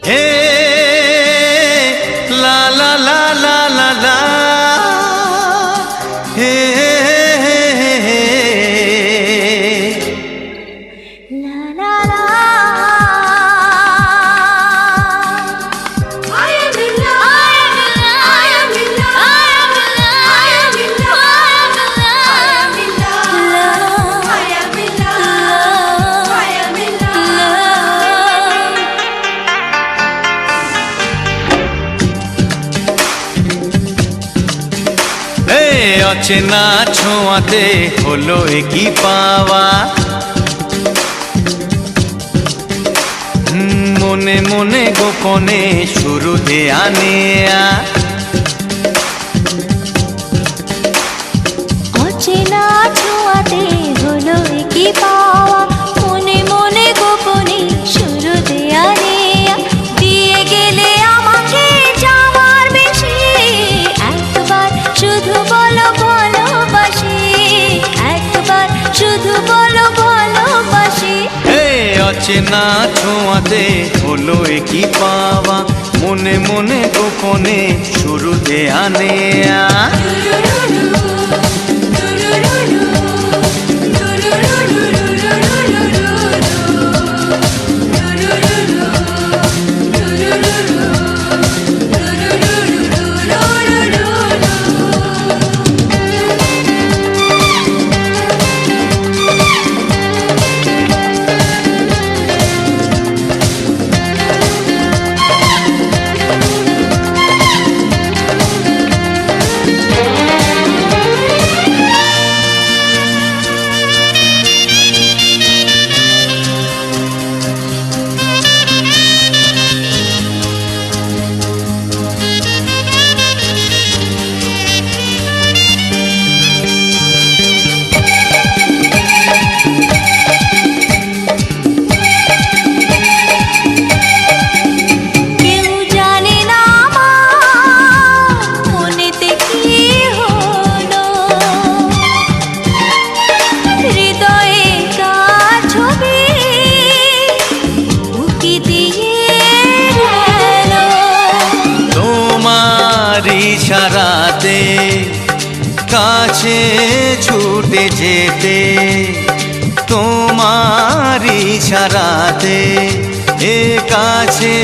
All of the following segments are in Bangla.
হে লা লা লা লা লা লা, হে লা লা লা। অচেনা ছোঁয়াতে হলো কি পাওয়া, মনে মনে গোপনে শুরু দেয়া নেয়া। অচেনা ছোঁয়াতে হলো কি পাওয়া, মনে মনে গোপনে শুরু দেয়া নেয়া। দিয়ে গেলে আমাকে যাওয়ার বেশি, একবার শুধু বলো ভালোবাসি, একবার শুধু বলো ভালোবাসি। অচেনা ছোঁয়াতে হলো কি পাওয়া, মনে মনে গোপনে শুরু দেয়া নেয়া। ইশারাতে কাছে ছুটে যেতে, তোমার ইশারাতে কাছে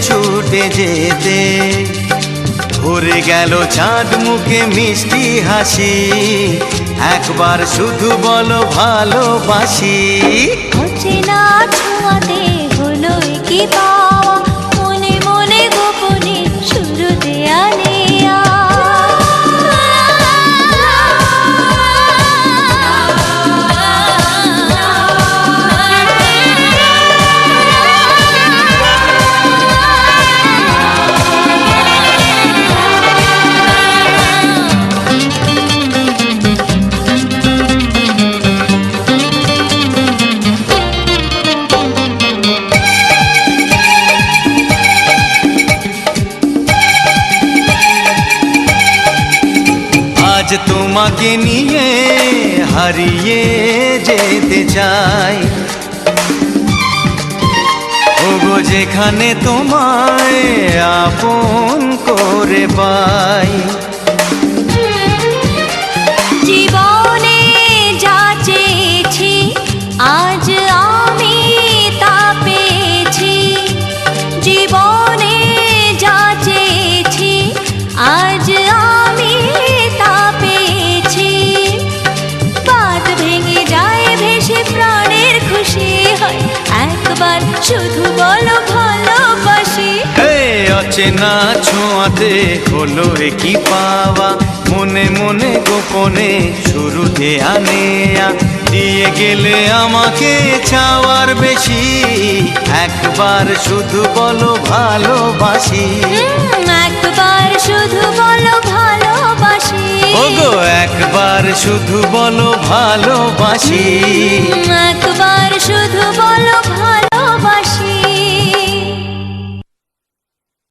ছুটে যেতে। ভরে গেল চাঁদ মুখে মিষ্টি হাসি, একবার শুধু বলো ভালোবাসি। অচেনা ছোঁয়াতে হলো কি পাওয়া, মনে মনে গোপনে শুরু দেয়া নেয়া। আজ তোমাকে নিয়ে হারিয়ে যেতে চাই, ওগো যেখানে তোমায় আপন করে পাই। জীবনে যা চেয়েছি আজ আমি তা পেয়েছি, জীবনে যা চেয়েছি আজ আমি তা পেয়েছি। বাদ ভেঙে যায় ভেসে প্রাণের খুশি হয়, একবার শুধু বলো ভালোবাসি। অচেনা ছোঁয়াতে হলো কি পাওয়া, মনে মনে গোপনে শুরু দেয়া নেয়া। দিয়ে গেলে আমাকে চাওয়ার বেশি, একবার শুধু বলো ভালোবাসি। একবার শুধু বলো ভালোবাসি, ওগো একবার শুধু বলো ভালোবাসি। একবার শুধু বলো ভালোবাসি।